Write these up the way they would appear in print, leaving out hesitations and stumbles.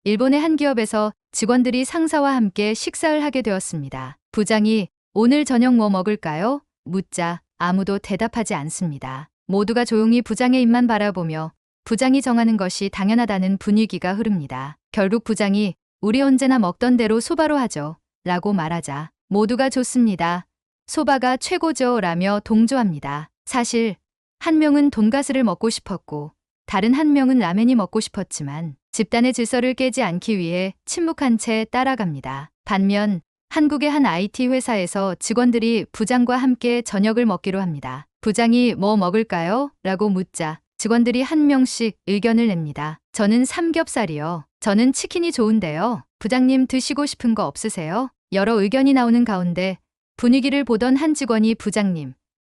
일본의 한 기업에서 직원들이 상사와 함께 식사를 하게 되었습니다. 부장이 오늘 저녁 뭐 먹을까요? 묻자 아무도 대답하지 않습니다. 모두가 조용히 부장의 입만 바라보며 부장이 정하는 것이 당연하다는 분위기가 흐릅니다. 결국 부장이 우리 언제나 먹던 대로 소바로 하죠. 라고 말하자 모두가 좋습니다. 소바가 최고죠. 라며 동조합니다. 사실 한 명은 돈가스를 먹고 싶었고 다른 한 명은 라멘이 먹고 싶었지만 집단의 질서를 깨지 않기 위해 침묵한 채 따라갑니다. 반면 한국의 한 IT 회사에서 직원들이 부장과 함께 저녁을 먹기로 합니다. 부장이 뭐 먹을까요? 라고 묻자 직원들이 한 명씩 의견을 냅니다. 저는 삼겹살이요. 저는 치킨이 좋은데요. 부장님 드시고 싶은 거 없으세요? 여러 의견이 나오는 가운데 분위기를 보던 한 직원이 부장님,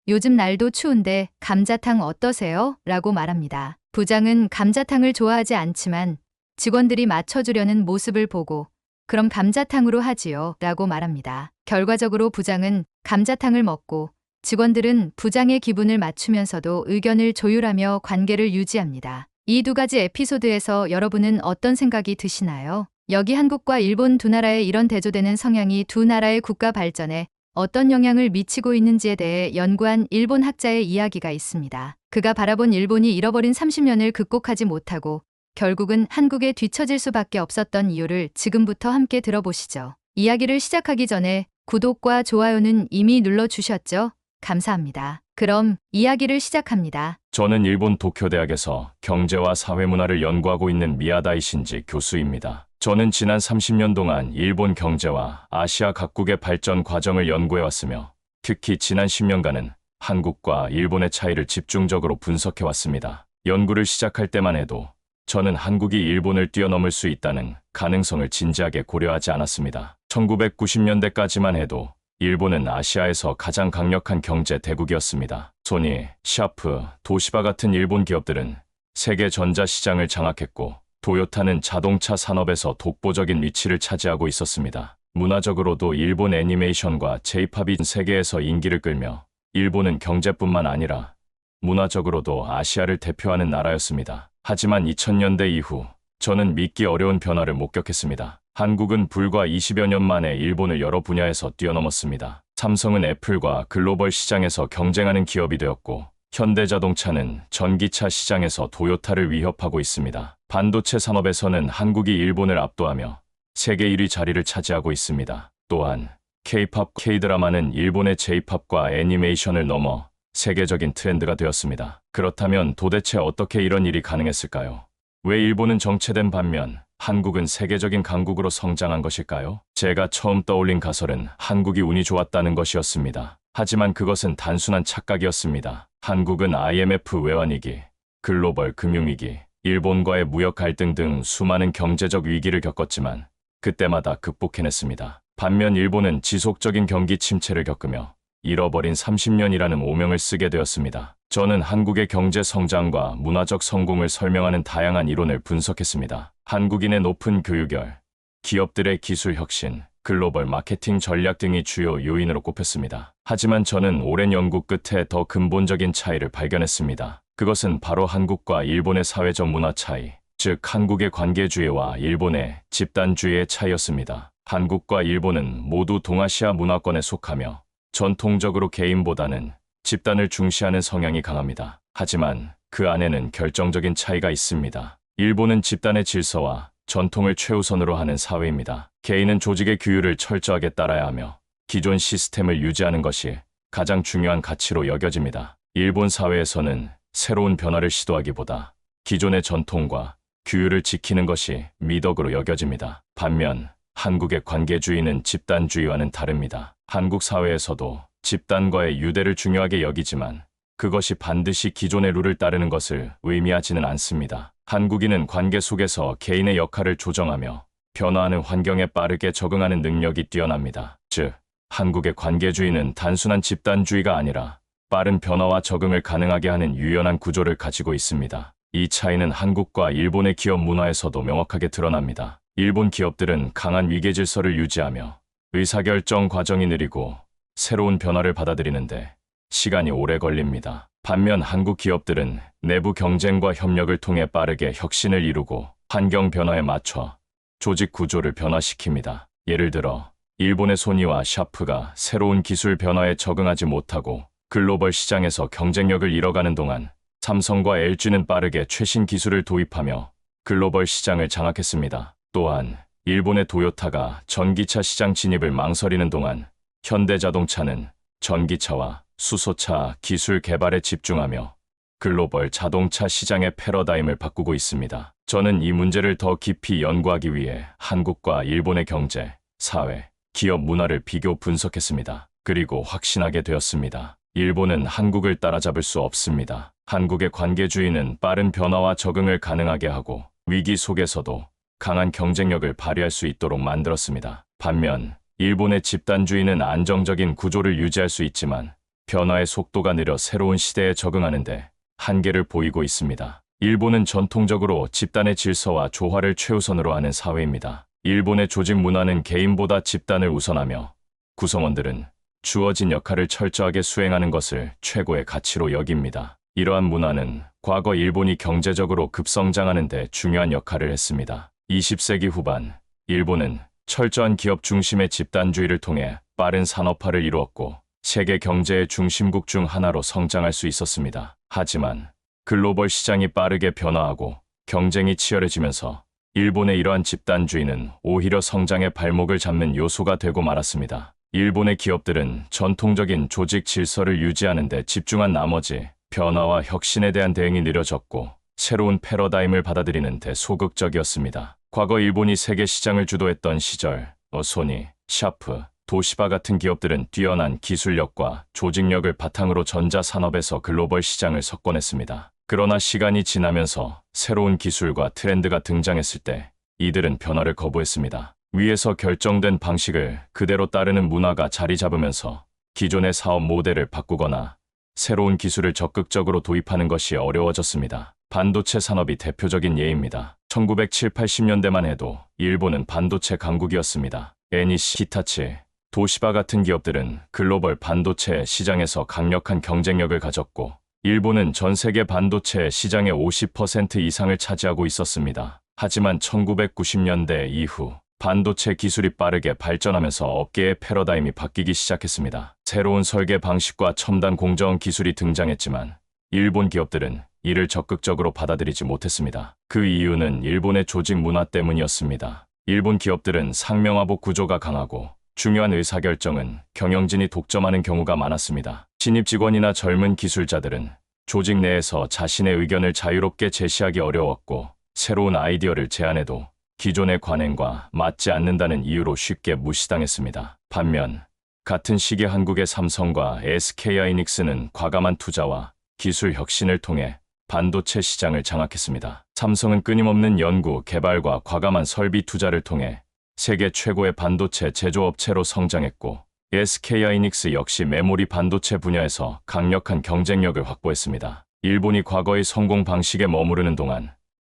요즘 날도 추운데 감자탕 어떠세요? 라고 말합니다. 부장은 감자탕을 좋아하지 않지만 직원들이 맞춰주려는 모습을 보고 그럼 감자탕으로 하지요. 라고 말합니다. 결과적으로 부장은 감자탕을 먹고 직원들은 부장의 기분을 맞추면서도 의견을 조율하며 관계를 유지합니다. 이 두 가지 에피소드에서 여러분은 어떤 생각이 드시나요? 여기 한국과 일본 두 나라의 이런 대조되는 성향이 두 나라의 국가 발전에 어떤 영향을 미치고 있는지에 대해 연구한 일본 학자의 이야기가 있습니다. 그가 바라본 일본이 잃어버린 30년을 극복하지 못하고 결국은 한국에 뒤처질 수밖에 없었던 이유를 지금부터 함께 들어보시죠. 이야기를 시작하기 전에 구독과 좋아요는 이미 눌러주셨죠? 감사합니다. 그럼 이야기를 시작합니다. 저는 일본 도쿄대학에서 경제와 사회문화를 연구하고 있는 미야다이 신지 교수입니다. 저는 지난 30년 동안 일본 경제와 아시아 각국의 발전 과정을 연구해왔으며 특히 지난 10년간은 한국과 일본의 차이를 집중적으로 분석해왔습니다. 연구를 시작할 때만 해도 저는 한국이 일본을 뛰어넘을 수 있다는 가능성을 진지하게 고려하지 않았습니다. 1990년대까지만 해도 일본은 아시아에서 가장 강력한 경제 대국이었습니다. 소니, 샤프, 도시바 같은 일본 기업들은 세계 전자시장을 장악했고 도요타는 자동차 산업에서 독보적인 위치를 차지하고 있었습니다. 문화적으로도 일본 애니메이션과 J-팝이 세계에서 인기를 끌며 일본은 경제뿐만 아니라 문화적으로도 아시아를 대표하는 나라였습니다. 하지만 2000년대 이후 저는 믿기 어려운 변화를 목격했습니다. 한국은 불과 20여 년 만에 일본을 여러 분야에서 뛰어넘었습니다. 삼성은 애플과 글로벌 시장에서 경쟁하는 기업이 되었고 현대자동차는 전기차 시장에서 도요타를 위협하고 있습니다. 반도체 산업에서는 한국이 일본을 압도하며 세계 1위 자리를 차지하고 있습니다. 또한 K-팝, K-드라마는 일본의 J-팝과 애니메이션을 넘어 세계적인 트렌드가 되었습니다. 그렇다면 도대체 어떻게 이런 일이 가능했을까요? 왜 일본은 정체된 반면 한국은 세계적인 강국으로 성장한 것일까요? 제가 처음 떠올린 가설은 한국이 운이 좋았다는 것이었습니다. 하지만 그것은 단순한 착각이었습니다. 한국은 IMF 외환위기, 글로벌 금융위기, 일본과의 무역 갈등 등 수많은 경제적 위기를 겪었지만 그때마다 극복해냈습니다. 반면 일본은 지속적인 경기 침체를 겪으며 잃어버린 30년이라는 오명을 쓰게 되었습니다. 저는 한국의 경제 성장과 문화적 성공을 설명하는 다양한 이론을 분석했습니다. 한국인의 높은 교육열, 기업들의 기술 혁신, 글로벌 마케팅 전략 등이 주요 요인으로 꼽혔습니다. 하지만 저는 오랜 연구 끝에 더 근본적인 차이를 발견했습니다. 그것은 바로 한국과 일본의 사회적 문화 차이, 즉 한국의 관계주의와 일본의 집단주의의 차이였습니다. 한국과 일본은 모두 동아시아 문화권에 속하며 전통적으로 개인보다는 집단을 중시하는 성향이 강합니다. 하지만 그 안에는 결정적인 차이가 있습니다. 일본은 집단의 질서와 전통을 최우선으로 하는 사회입니다. 개인은 조직의 규율을 철저하게 따라야 하며 기존 시스템을 유지하는 것이 가장 중요한 가치로 여겨집니다. 일본 사회에서는 새로운 변화를 시도하기보다 기존의 전통과 규율을 지키는 것이 미덕으로 여겨집니다. 반면 한국의 관계주의는 집단주의와는 다릅니다. 한국 사회에서도 집단과의 유대를 중요하게 여기지만 그것이 반드시 기존의 룰을 따르는 것을 의미하지는 않습니다. 한국인은 관계 속에서 개인의 역할을 조정하며 변화하는 환경에 빠르게 적응하는 능력이 뛰어납니다. 즉, 한국의 관계주의는 단순한 집단주의가 아니라 빠른 변화와 적응을 가능하게 하는 유연한 구조를 가지고 있습니다. 이 차이는 한국과 일본의 기업 문화에서도 명확하게 드러납니다. 일본 기업들은 강한 위계 질서를 유지하며 의사결정 과정이 느리고 새로운 변화를 받아들이는데 시간이 오래 걸립니다. 반면 한국 기업들은 내부 경쟁과 협력을 통해 빠르게 혁신을 이루고 환경 변화에 맞춰 조직 구조를 변화시킵니다. 예를 들어 일본의 소니와 샤프가 새로운 기술 변화에 적응하지 못하고 글로벌 시장에서 경쟁력을 잃어가는 동안 삼성과 LG는 빠르게 최신 기술을 도입하며 글로벌 시장을 장악했습니다. 또한 일본의 도요타가 전기차 시장 진입을 망설이는 동안 현대자동차는 전기차와 수소차 기술 개발에 집중하며 글로벌 자동차 시장의 패러다임을 바꾸고 있습니다. 저는 이 문제를 더 깊이 연구하기 위해 한국과 일본의 경제, 사회, 기업 문화를 비교 분석했습니다. 그리고 확신하게 되었습니다. 일본은 한국을 따라잡을 수 없습니다. 한국의 관계주의는 빠른 변화와 적응을 가능하게 하고 위기 속에서도 강한 경쟁력을 발휘할 수 있도록 만들었습니다. 반면 일본의 집단주의는 안정적인 구조를 유지할 수 있지만 변화의 속도가 느려 새로운 시대에 적응하는데 한계를 보이고 있습니다. 일본은 전통적으로 집단의 질서와 조화를 최우선으로 하는 사회입니다. 일본의 조직 문화는 개인보다 집단을 우선하며 구성원들은 주어진 역할을 철저하게 수행하는 것을 최고의 가치로 여깁니다. 이러한 문화는 과거 일본이 경제적으로 급성장하는 데 중요한 역할을 했습니다. 20세기 후반, 일본은 철저한 기업 중심의 집단주의를 통해 빠른 산업화를 이루었고 세계 경제의 중심국 중 하나로 성장할 수 있었습니다. 하지만 글로벌 시장이 빠르게 변화하고 경쟁이 치열해지면서 일본의 이러한 집단주의는 오히려 성장의 발목을 잡는 요소가 되고 말았습니다. 일본의 기업들은 전통적인 조직 질서를 유지하는 데 집중한 나머지 변화와 혁신에 대한 대응이 느려졌고 새로운 패러다임을 받아들이는 데 소극적이었습니다. 과거 일본이 세계 시장을 주도했던 시절 소니, 샤프, 도시바 같은 기업들은 뛰어난 기술력과 조직력을 바탕으로 전자산업에서 글로벌 시장을 석권했습니다. 그러나 시간이 지나면서 새로운 기술과 트렌드가 등장했을 때 이들은 변화를 거부했습니다. 위에서 결정된 방식을 그대로 따르는 문화가 자리 잡으면서 기존의 사업 모델을 바꾸거나 새로운 기술을 적극적으로 도입하는 것이 어려워졌습니다. 반도체 산업이 대표적인 예입니다. 1970, 80년대만 해도 일본은 반도체 강국이었습니다. NEC, 히타치, 도시바 같은 기업들은 글로벌 반도체 시장에서 강력한 경쟁력을 가졌고 일본은 전 세계 반도체 시장의 50% 이상을 차지하고 있었습니다. 하지만 1990년대 이후 반도체 기술이 빠르게 발전하면서 업계의 패러다임이 바뀌기 시작했습니다. 새로운 설계 방식과 첨단 공정 기술이 등장했지만 일본 기업들은 이를 적극적으로 받아들이지 못했습니다. 그 이유는 일본의 조직 문화 때문이었습니다. 일본 기업들은 상명하복 구조가 강하고 중요한 의사결정은 경영진이 독점하는 경우가 많았습니다. 신입 직원이나 젊은 기술자들은 조직 내에서 자신의 의견을 자유롭게 제시하기 어려웠고 새로운 아이디어를 제안해도 기존의 관행과 맞지 않는다는 이유로 쉽게 무시당했습니다. 반면 같은 시기 한국의 삼성과 SK하이닉스는 과감한 투자와 기술 혁신을 통해 반도체 시장을 장악했습니다. 삼성은 끊임없는 연구, 개발과 과감한 설비 투자를 통해 세계 최고의 반도체 제조업체로 성장했고 SK하이닉스 역시 메모리 반도체 분야에서 강력한 경쟁력을 확보했습니다. 일본이 과거의 성공 방식에 머무르는 동안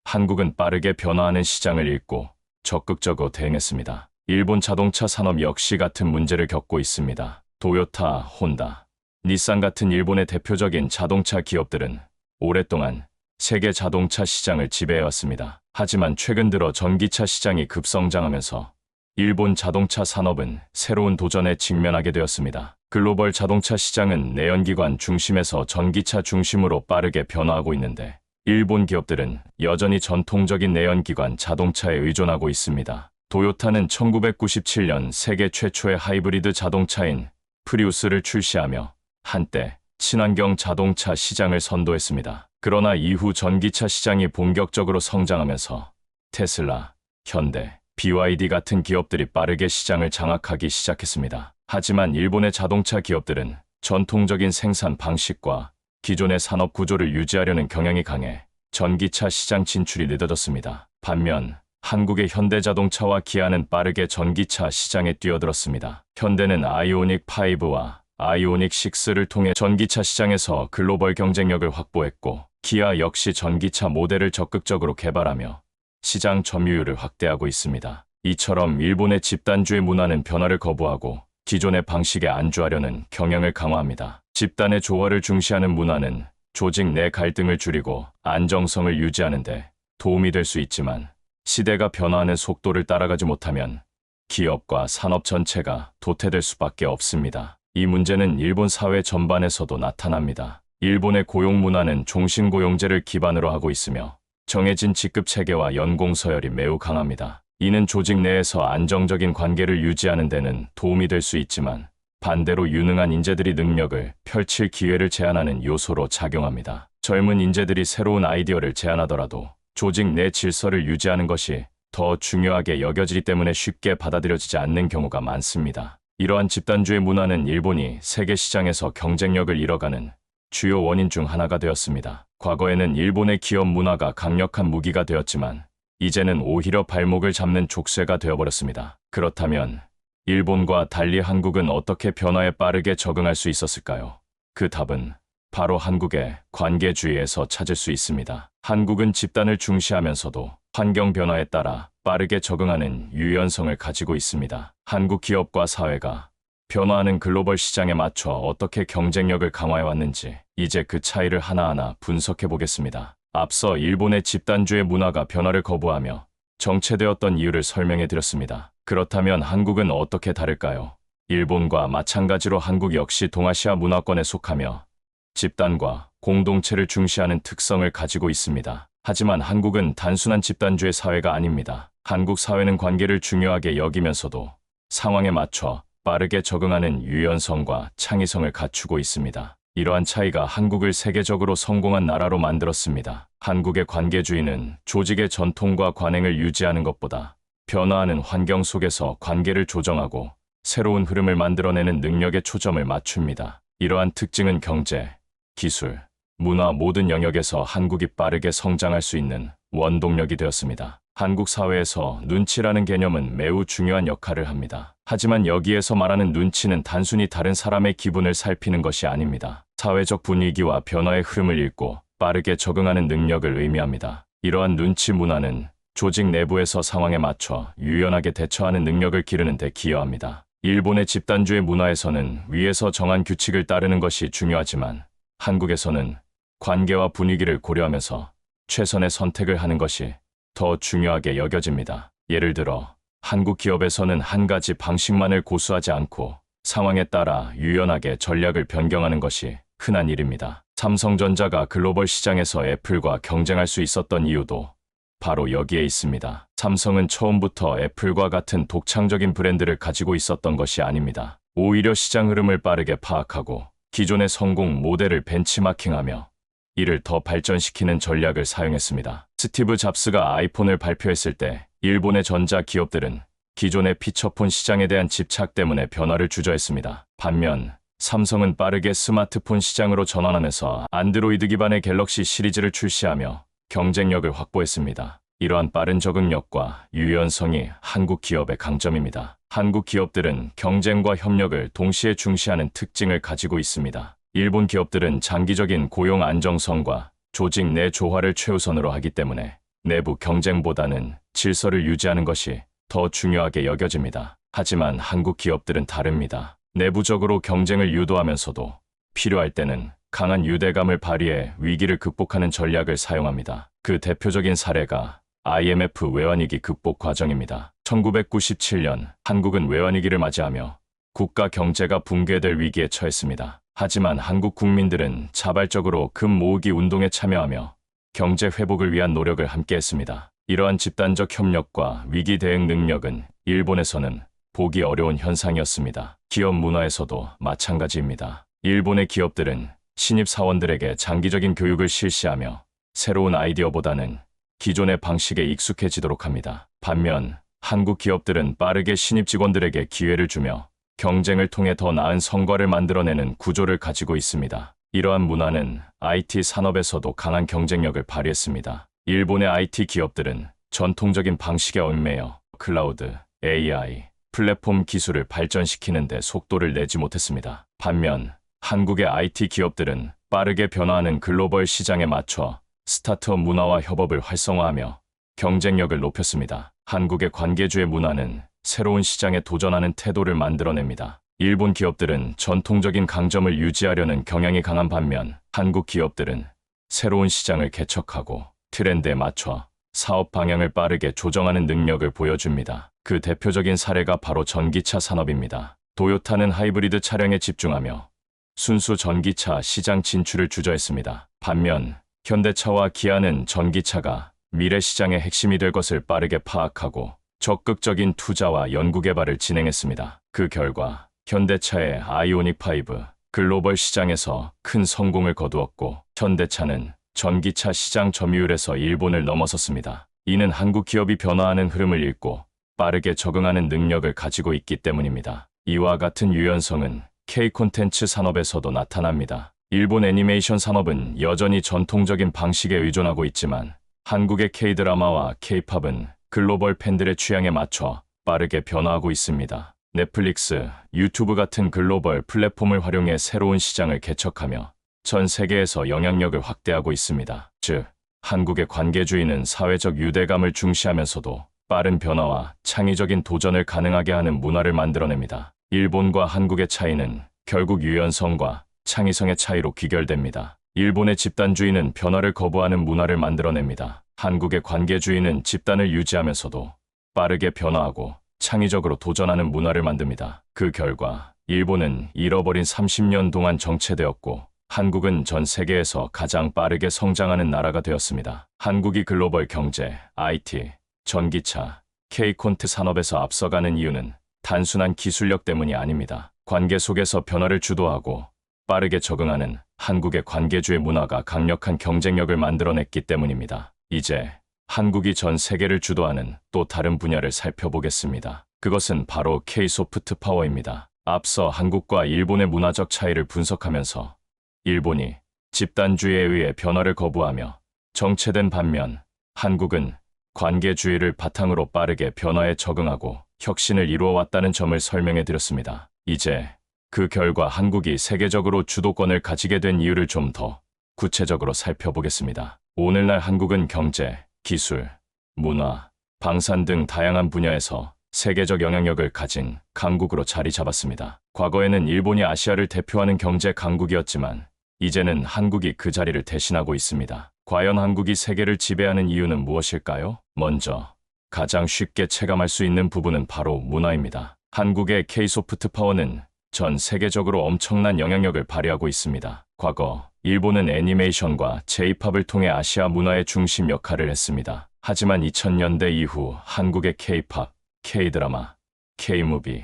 한국은 빠르게 변화하는 시장을 읽고 적극적으로 대응했습니다. 일본 자동차 산업 역시 같은 문제를 겪고 있습니다. 도요타, 혼다, 닛산 같은 일본의 대표적인 자동차 기업들은 오랫동안 세계 자동차 시장을 지배해왔습니다. 하지만 최근 들어 전기차 시장이 급성장하면서 일본 자동차 산업은 새로운 도전에 직면하게 되었습니다. 글로벌 자동차 시장은 내연기관 중심에서 전기차 중심으로 빠르게 변화하고 있는데 일본 기업들은 여전히 전통적인 내연기관 자동차에 의존하고 있습니다. 도요타는 1997년 세계 최초의 하이브리드 자동차인 프리우스를 출시하며 한때 친환경 자동차 시장을 선도했습니다. 그러나 이후 전기차 시장이 본격적으로 성장하면서 테슬라, 현대, BYD 같은 기업들이 빠르게 시장을 장악하기 시작했습니다. 하지만 일본의 자동차 기업들은 전통적인 생산 방식과 기존의 산업 구조를 유지하려는 경향이 강해 전기차 시장 진출이 늦어졌습니다. 반면 한국의 현대자동차와 기아는 빠르게 전기차 시장에 뛰어들었습니다. 현대는 아이오닉 5와 아이오닉 6를 통해 전기차 시장에서 글로벌 경쟁력을 확보했고 기아 역시 전기차 모델을 적극적으로 개발하며 시장 점유율을 확대하고 있습니다. 이처럼 일본의 집단주의 문화는 변화를 거부하고 기존의 방식에 안주하려는 경향을 강화합니다. 집단의 조화를 중시하는 문화는 조직 내 갈등을 줄이고 안정성을 유지하는 데 도움이 될 수 있지만 시대가 변화하는 속도를 따라가지 못하면 기업과 산업 전체가 도태될 수밖에 없습니다. 이 문제는 일본 사회 전반에서도 나타납니다. 일본의 고용 문화는 종신고용제를 기반으로 하고 있으며 정해진 직급 체계와 연공 서열이 매우 강합니다. 이는 조직 내에서 안정적인 관계를 유지하는 데는 도움이 될 수 있지만 반대로 유능한 인재들이 능력을 펼칠 기회를 제한하는 요소로 작용합니다. 젊은 인재들이 새로운 아이디어를 제안하더라도 조직 내 질서를 유지하는 것이 더 중요하게 여겨지기 때문에 쉽게 받아들여지지 않는 경우가 많습니다. 이러한 집단주의 문화는 일본이 세계 시장에서 경쟁력을 잃어가는 주요 원인 중 하나가 되었습니다. 과거에는 일본의 기업 문화가 강력한 무기가 되었지만 이제는 오히려 발목을 잡는 족쇄가 되어버렸습니다. 그렇다면 일본과 달리 한국은 어떻게 변화에 빠르게 적응할 수 있었을까요? 그 답은 바로 한국의 관계주의에서 찾을 수 있습니다. 한국은 집단을 중시하면서도 환경 변화에 따라 빠르게 적응하는 유연성을 가지고 있습니다. 한국 기업과 사회가 변화하는 글로벌 시장에 맞춰 어떻게 경쟁력을 강화해 왔는지 이제 그 차이를 하나하나 분석해 보겠습니다. 앞서 일본의 집단주의 문화가 변화를 거부하며 정체되었던 이유를 설명해 드렸습니다. 그렇다면 한국은 어떻게 다를까요? 일본과 마찬가지로 한국 역시 동아시아 문화권에 속하며 집단과 공동체를 중시하는 특성을 가지고 있습니다. 하지만 한국은 단순한 집단주의 사회가 아닙니다. 한국 사회는 관계를 중요하게 여기면서도 상황에 맞춰 빠르게 적응하는 유연성과 창의성을 갖추고 있습니다. 이러한 차이가 한국을 세계적으로 성공한 나라로 만들었습니다. 한국의 관계주의는 조직의 전통과 관행을 유지하는 것보다 변화하는 환경 속에서 관계를 조정하고 새로운 흐름을 만들어내는 능력에 초점을 맞춥니다. 이러한 특징은 경제, 기술, 문화 모든 영역에서 한국이 빠르게 성장할 수 있는 원동력이 되었습니다. 한국 사회에서 눈치라는 개념은 매우 중요한 역할을 합니다. 하지만 여기에서 말하는 눈치는 단순히 다른 사람의 기분을 살피는 것이 아닙니다. 사회적 분위기와 변화의 흐름을 읽고 빠르게 적응하는 능력을 의미합니다. 이러한 눈치 문화는 조직 내부에서 상황에 맞춰 유연하게 대처하는 능력을 기르는 데 기여합니다. 일본의 집단주의 문화에서는 위에서 정한 규칙을 따르는 것이 중요하지만 한국에서는 관계와 분위기를 고려하면서 최선의 선택을 하는 것이 더 중요하게 여겨집니다. 예를 들어 한국 기업에서는 한 가지 방식만을 고수하지 않고 상황에 따라 유연하게 전략을 변경하는 것이 흔한 일입니다. 삼성전자가 글로벌 시장에서 애플과 경쟁할 수 있었던 이유도 바로 여기에 있습니다. 삼성은 처음부터 애플과 같은 독창적인 브랜드를 가지고 있었던 것이 아닙니다. 오히려 시장 흐름을 빠르게 파악하고 기존의 성공 모델을 벤치마킹하며 이를 더 발전시키는 전략을 사용했습니다. 스티브 잡스가 아이폰을 발표했을 때 일본의 전자 기업들은 기존의 피처폰 시장에 대한 집착 때문에 변화를 주저했습니다. 반면 삼성은 빠르게 스마트폰 시장으로 전환하면서 안드로이드 기반의 갤럭시 시리즈를 출시하며 경쟁력을 확보했습니다. 이러한 빠른 적응력과 유연성이 한국 기업의 강점입니다. 한국 기업들은 경쟁과 협력을 동시에 중시하는 특징을 가지고 있습니다. 일본 기업들은 장기적인 고용 안정성과 조직 내 조화를 최우선으로 하기 때문에 내부 경쟁보다는 질서를 유지하는 것이 더 중요하게 여겨집니다. 하지만 한국 기업들은 다릅니다. 내부적으로 경쟁을 유도하면서도 필요할 때는 강한 유대감을 발휘해 위기를 극복하는 전략을 사용합니다. 그 대표적인 사례가 IMF 외환위기 극복 과정입니다. 1997년 한국은 외환위기를 맞이하며 국가 경제가 붕괴될 위기에 처했습니다. 하지만 한국 국민들은 자발적으로 금 모으기 운동에 참여하며 경제 회복을 위한 노력을 함께했습니다. 이러한 집단적 협력과 위기 대응 능력은 일본에서는 보기 어려운 현상이었습니다. 기업 문화에서도 마찬가지입니다. 일본의 기업들은 신입 사원들에게 장기적인 교육을 실시하며 새로운 아이디어보다는 기존의 방식에 익숙해지도록 합니다. 반면 한국 기업들은 빠르게 신입 직원들에게 기회를 주며 경쟁을 통해 더 나은 성과를 만들어내는 구조를 가지고 있습니다. 이러한 문화는 IT 산업에서도 강한 경쟁력을 발휘했습니다. 일본의 IT 기업들은 전통적인 방식에 얽매여 클라우드, AI, 플랫폼 기술을 발전시키는 데 속도를 내지 못했습니다. 반면 한국의 IT 기업들은 빠르게 변화하는 글로벌 시장에 맞춰 스타트업 문화와 협업을 활성화하며 경쟁력을 높였습니다. 한국의 관계주의 문화는 새로운 시장에 도전하는 태도를 만들어냅니다. 일본 기업들은 전통적인 강점을 유지하려는 경향이 강한 반면 한국 기업들은 새로운 시장을 개척하고 트렌드에 맞춰 사업 방향을 빠르게 조정하는 능력을 보여줍니다. 그 대표적인 사례가 바로 전기차 산업입니다. 도요타는 하이브리드 차량에 집중하며 순수 전기차 시장 진출을 주저했습니다. 반면 현대차와 기아는 전기차가 미래 시장의 핵심이 될 것을 빠르게 파악하고 적극적인 투자와 연구개발을 진행했습니다. 그 결과 현대차의 아이오닉 5 글로벌 시장에서 큰 성공을 거두었고 현대차는 전기차 시장 점유율에서 일본을 넘어섰습니다. 이는 한국 기업이 변화하는 흐름을 읽고 빠르게 적응하는 능력을 가지고 있기 때문입니다. 이와 같은 유연성은 K 콘텐츠 산업에서도 나타납니다. 일본 애니메이션 산업은 여전히 전통적인 방식에 의존하고 있지만 한국의 K-드라마와 K-팝은 글로벌 팬들의 취향에 맞춰 빠르게 변화하고 있습니다. 넷플릭스, 유튜브 같은 글로벌 플랫폼을 활용해 새로운 시장을 개척하며 전 세계에서 영향력을 확대하고 있습니다. 즉, 한국의 관계주의는 사회적 유대감을 중시하면서도 빠른 변화와 창의적인 도전을 가능하게 하는 문화를 만들어냅니다. 일본과 한국의 차이는 결국 유연성과 창의성의 차이로 귀결됩니다. 일본의 집단주의는 변화를 거부하는 문화를 만들어냅니다. 한국의 관계주의는 집단을 유지하면서도 빠르게 변화하고 창의적으로 도전하는 문화를 만듭니다. 그 결과 일본은 잃어버린 30년 동안 정체되었고 한국은 전 세계에서 가장 빠르게 성장하는 나라가 되었습니다. 한국이 글로벌 경제, IT, 전기차, K-콘트 산업에서 앞서가는 이유는 단순한 기술력 때문이 아닙니다. 관계 속에서 변화를 주도하고 빠르게 적응하는 한국의 관계주의 문화가 강력한 경쟁력을 만들어냈기 때문입니다. 이제 한국이 전 세계를 주도하는 또 다른 분야를 살펴보겠습니다. 그것은 바로 K-소프트 파워입니다. 앞서 한국과 일본의 문화적 차이를 분석하면서 일본이 집단주의에 의해 변화를 거부하며 정체된 반면 한국은 관계주의를 바탕으로 빠르게 변화에 적응하고 혁신을 이루어왔다는 점을 설명해 드렸습니다. 이제 그 결과 한국이 세계적으로 주도권을 가지게 된 이유를 좀 더 구체적으로 살펴보겠습니다. 오늘날 한국은 경제, 기술, 문화, 방산 등 다양한 분야에서 세계적 영향력을 가진 강국으로 자리 잡았습니다. 과거에는 일본이 아시아를 대표하는 경제 강국이었지만 이제는 한국이 그 자리를 대신하고 있습니다. 과연 한국이 세계를 지배하는 이유는 무엇일까요? 먼저 가장 쉽게 체감할 수 있는 부분은 바로 문화입니다. 한국의 K-소프트 파워는 전 세계적으로 엄청난 영향력을 발휘하고 있습니다. 과거 일본은 애니메이션과 J-팝을 통해 아시아 문화의 중심 역할을 했습니다. 하지만 2000년대 이후 한국의 K-팝, K-드라마, K-무비,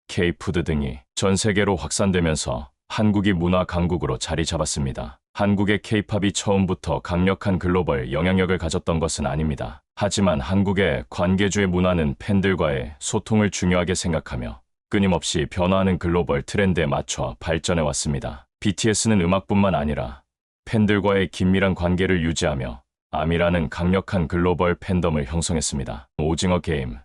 K-푸드 등이 전 세계로 확산되면서 한국이 문화 강국으로 자리 잡았습니다. 한국의 K-팝이 처음부터 강력한 글로벌 영향력을 가졌던 것은 아닙니다. 하지만 한국의 관계주의 문화는 팬들과의 소통을 중요하게 생각하며 끊임없이 변화하는 글로벌 트렌드에 맞춰 발전해 왔습니다. BTS는 음악뿐만 아니라 팬들과의 긴밀한 관계를 유지하며 아미라는 강력한 글로벌 팬덤을 형성했습니다. 오징어 게임,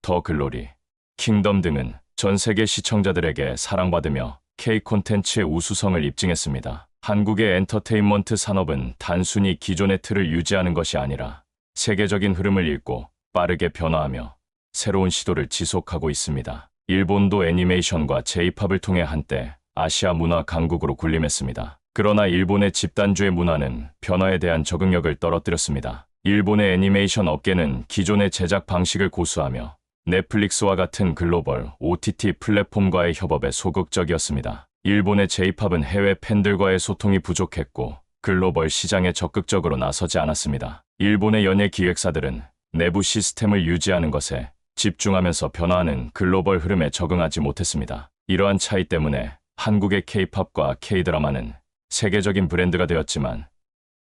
더 글로리, 킹덤 등은 전 세계 시청자들에게 사랑받으며 K-콘텐츠의 우수성을 입증했습니다. 한국의 엔터테인먼트 산업은 단순히 기존의 틀을 유지하는 것이 아니라 세계적인 흐름을 읽고 빠르게 변화하며 새로운 시도를 지속하고 있습니다. 일본도 애니메이션과 J-팝을 통해 한때 아시아 문화 강국으로 군림했습니다. 그러나 일본의 집단주의 문화는 변화에 대한 적응력을 떨어뜨렸습니다. 일본의 애니메이션 업계는 기존의 제작 방식을 고수하며 넷플릭스와 같은 글로벌 OTT 플랫폼과의 협업에 소극적이었습니다. 일본의 J-팝은 해외 팬들과의 소통이 부족했고 글로벌 시장에 적극적으로 나서지 않았습니다. 일본의 연예 기획사들은 내부 시스템을 유지하는 것에 집중하면서 변화하는 글로벌 흐름에 적응하지 못했습니다. 이러한 차이 때문에 한국의 K-팝과 K-드라마는 세계적인 브랜드가 되었지만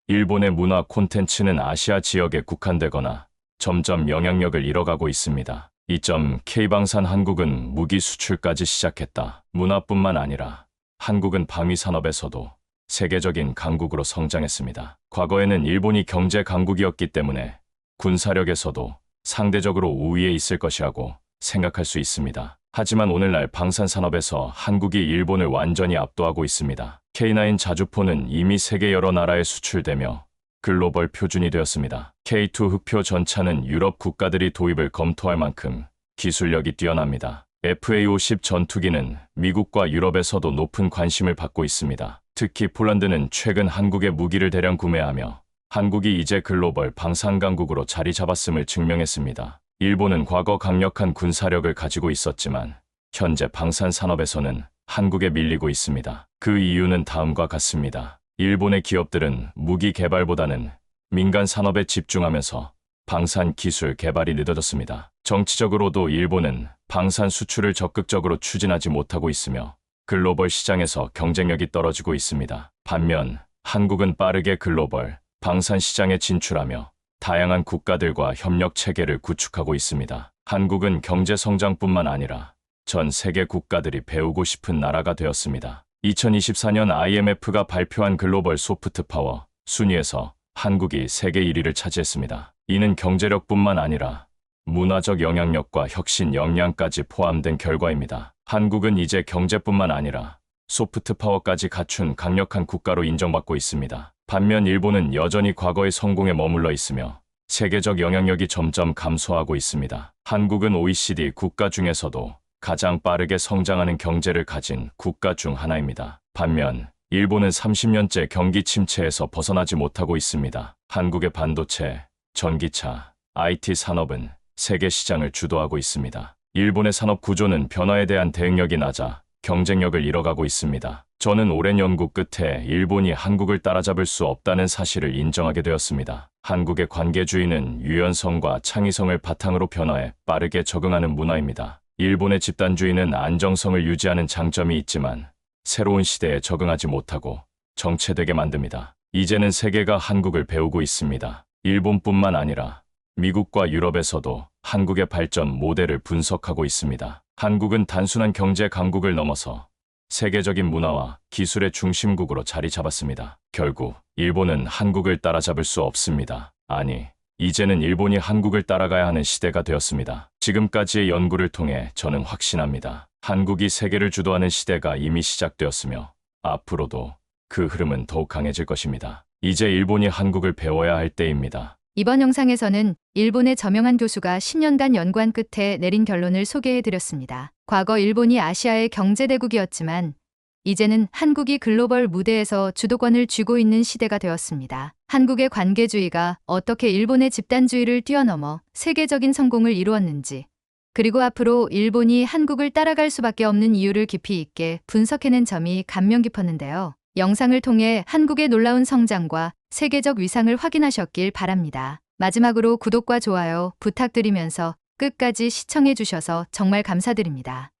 일본의 문화 콘텐츠는 아시아 지역에 국한되거나 점점 영향력을 잃어가고 있습니다. 이점 K방산 한국은 무기 수출까지 시작했다. 문화뿐만 아니라 한국은 방위 산업에서도 세계적인 강국으로 성장했습니다. 과거에는 일본이 경제 강국이었기 때문에 군사력에서도 상대적으로 우위에 있을 것이라고 생각할 수 있습니다. 하지만 오늘날 방산 산업에서 한국이 일본을 완전히 압도하고 있습니다. K9 자주포는 이미 세계 여러 나라에 수출되며 글로벌 표준이 되었습니다. K2 흑표 전차는 유럽 국가들이 도입을 검토할 만큼 기술력이 뛰어납니다. FA-50 전투기는 미국과 유럽에서도 높은 관심을 받고 있습니다. 특히 폴란드는 최근 한국의 무기를 대량 구매하며 한국이 이제 글로벌 방산 강국으로 자리 잡았음을 증명했습니다. 일본은 과거 강력한 군사력을 가지고 있었지만 현재 방산 산업에서는 한국에 밀리고 있습니다. 그 이유는 다음과 같습니다. 일본의 기업들은 무기 개발보다는 민간 산업에 집중하면서 방산 기술 개발이 늦어졌습니다. 정치적으로도 일본은 방산 수출을 적극적으로 추진하지 못하고 있으며 글로벌 시장에서 경쟁력이 떨어지고 있습니다. 반면 한국은 빠르게 글로벌 방산 시장에 진출하며 다양한 국가들과 협력 체계를 구축하고 있습니다. 한국은 경제 성장뿐만 아니라 전 세계 국가들이 배우고 싶은 나라가 되었습니다. 2024년 IMF가 발표한 글로벌 소프트 파워 순위에서 한국이 세계 1위를 차지했습니다. 이는 경제력뿐만 아니라 문화적 영향력과 혁신 역량까지 포함된 결과입니다. 한국은 이제 경제뿐만 아니라 소프트 파워까지 갖춘 강력한 국가로 인정받고 있습니다. 반면 일본은 여전히 과거의 성공에 머물러 있으며 세계적 영향력이 점점 감소하고 있습니다. 한국은 OECD 국가 중에서도 가장 빠르게 성장하는 경제를 가진 국가 중 하나입니다. 반면 일본은 30년째 경기 침체에서 벗어나지 못하고 있습니다. 한국의 반도체, 전기차, IT 산업은 세계 시장을 주도하고 있습니다. 일본의 산업 구조는 변화에 대한 대응력이 낮아 경쟁력을 잃어가고 있습니다. 저는 오랜 연구 끝에 일본이 한국을 따라잡을 수 없다는 사실을 인정하게 되었습니다. 한국의 관계주의는 유연성과 창의성을 바탕으로 변화에 빠르게 적응하는 문화입니다. 일본의 집단주의는 안정성을 유지하는 장점이 있지만 새로운 시대에 적응하지 못하고 정체되게 만듭니다. 이제는 세계가 한국을 배우고 있습니다. 일본뿐만 아니라 미국과 유럽에서도 한국의 발전 모델을 분석하고 있습니다. 한국은 단순한 경제 강국을 넘어서 세계적인 문화와 기술의 중심국으로 자리 잡았습니다. 결국 일본은 한국을 따라잡을 수 없습니다. 아니, 이제는 일본이 한국을 따라가야 하는 시대가 되었습니다. 지금까지의 연구를 통해 저는 확신합니다. 한국이 세계를 주도하는 시대가 이미 시작되었으며 앞으로도 그 흐름은 더욱 강해질 것입니다. 이제 일본이 한국을 배워야 할 때입니다. 이번 영상에서는 일본의 저명한 교수가 10년간 연구한 끝에 내린 결론을 소개해드렸습니다. 과거 일본이 아시아의 경제대국이었지만 이제는 한국이 글로벌 무대에서 주도권을 쥐고 있는 시대가 되었습니다. 한국의 관계주의가 어떻게 일본의 집단주의를 뛰어넘어 세계적인 성공을 이루었는지, 그리고 앞으로 일본이 한국을 따라갈 수밖에 없는 이유를 깊이 있게 분석해낸 점이 감명 깊었는데요. 영상을 통해 한국의 놀라운 성장과 세계적 위상을 확인하셨길 바랍니다. 마지막으로 구독과 좋아요 부탁드리면서 끝까지 시청해 주셔서 정말 감사드립니다.